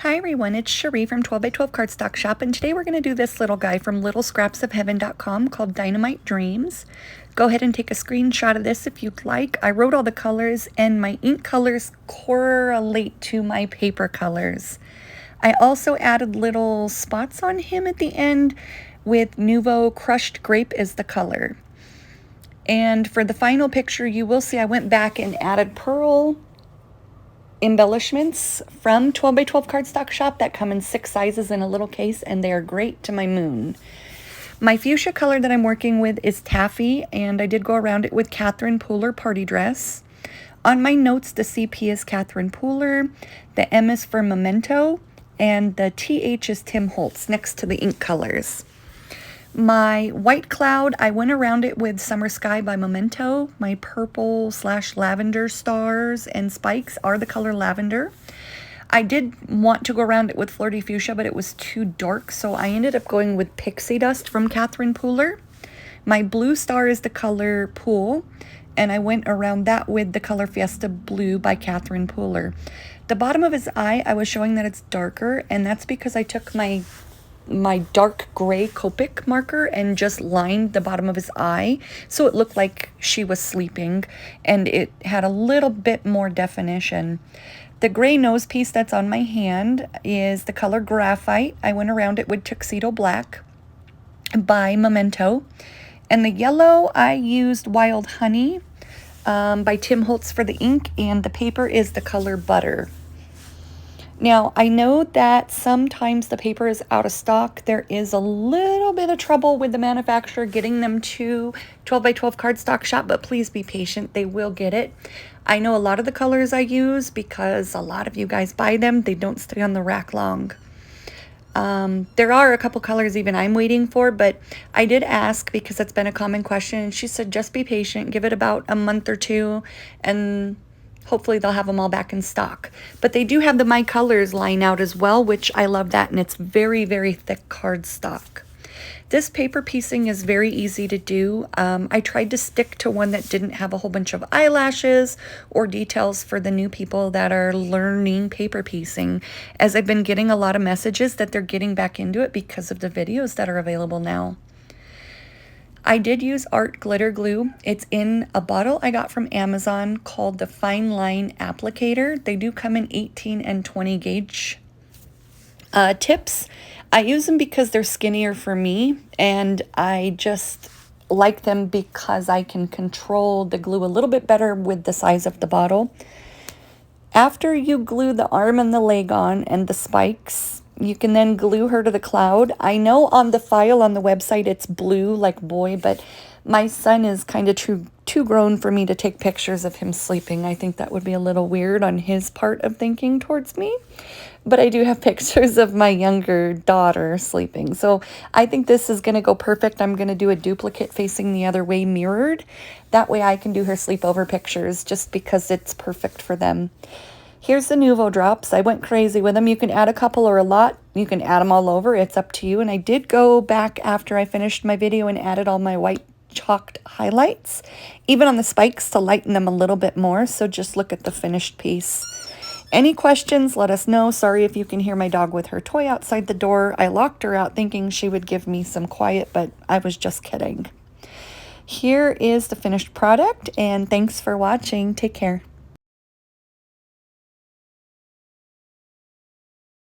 Hi everyone, it's Cherie from 12 by 12 Cardstock Shop, and today we're going to do this little guy from littlescrapsofheaven.com called Dynamite Dreams. Go ahead and take a screenshot of this if you'd like. I wrote all the colors, and my ink colors correlate to my paper colors. I also added little spots on him at the end with Nouveau Crushed Grape as the color. And for the final picture, you will see I went back and added pearl embellishments from 12 by 12 Cardstock Shop that come in 6 sizes in a little case, and they are great to my moon. My fuchsia color that I'm working with is Taffy, and I did go around it with Catherine Pooler Party Dress. On my notes, the CP is Catherine Pooler, the M is for Memento, and the TH is Tim Holtz next to the ink colors. My white cloud, I went around it with Summer Sky by Memento. My purple / lavender stars and spikes are the color lavender. I did want to go around it with Flirty Fuchsia, but it was too dark, so I ended up going with Pixie Dust from Catherine Pooler. My blue star is the color Pool, and I went around that with the color Fiesta Blue by Catherine Pooler. The bottom of his eye, I was showing that it's darker, and that's because I took my dark gray Copic marker and just lined the bottom of his eye so it looked like she was sleeping, and it had a little bit more definition. The gray nose piece that's on my hand is the color Graphite. I went around it with Tuxedo Black by Memento. And the yellow, I used Wild Honey by Tim Holtz for the ink, and the paper is the color Butter. Now, I know that sometimes the paper is out of stock. There is a little bit of trouble with the manufacturer getting them to 12 by 12 Cardstock Shop, but please be patient. They will get it. I know a lot of the colors I use because a lot of you guys buy them. They don't stay on the rack long. There are a couple colors even I'm waiting for, but I did ask because it's been a common question, and she said just be patient, give it about a month or two, and hopefully they'll have them all back in stock. But they do have the My Colors line out as well, which I love that, and it's very, very thick cardstock. This paper piecing is very easy to do. I tried to stick to one that didn't have a whole bunch of eyelashes or details for the new people that are learning paper piecing, as I've been getting a lot of messages that they're getting back into it because of the videos that are available now. I did use art glitter glue. It's in a bottle I got from Amazon called the Fine Line Applicator. They do come in 18 and 20 gauge tips. I use them because they're skinnier for me, and I just like them because I can control the glue a little bit better with the size of the bottle. After you glue the arm and the leg on and the spikes, you can then glue her to the cloud. I know on the file on the website it's blue like boy, but my son is kind of too grown for me to take pictures of him sleeping. I think that would be a little weird on his part of thinking towards me. But I do have pictures of my younger daughter sleeping. So I think this is going to go perfect. I'm going to do a duplicate facing the other way mirrored. That way I can do her sleepover pictures just because it's perfect for them. Here's the Nouveau drops. I went crazy with them. You can add a couple or a lot. You can add them all over. It's up to you. And I did go back after I finished my video and added all my white chalked highlights, even on the spikes, to lighten them a little bit more. So just look at the finished piece. Any questions, let us know. Sorry if you can hear my dog with her toy outside the door. I locked her out thinking she would give me some quiet, but I was just kidding. Here is the finished product, and thanks for watching. Take care.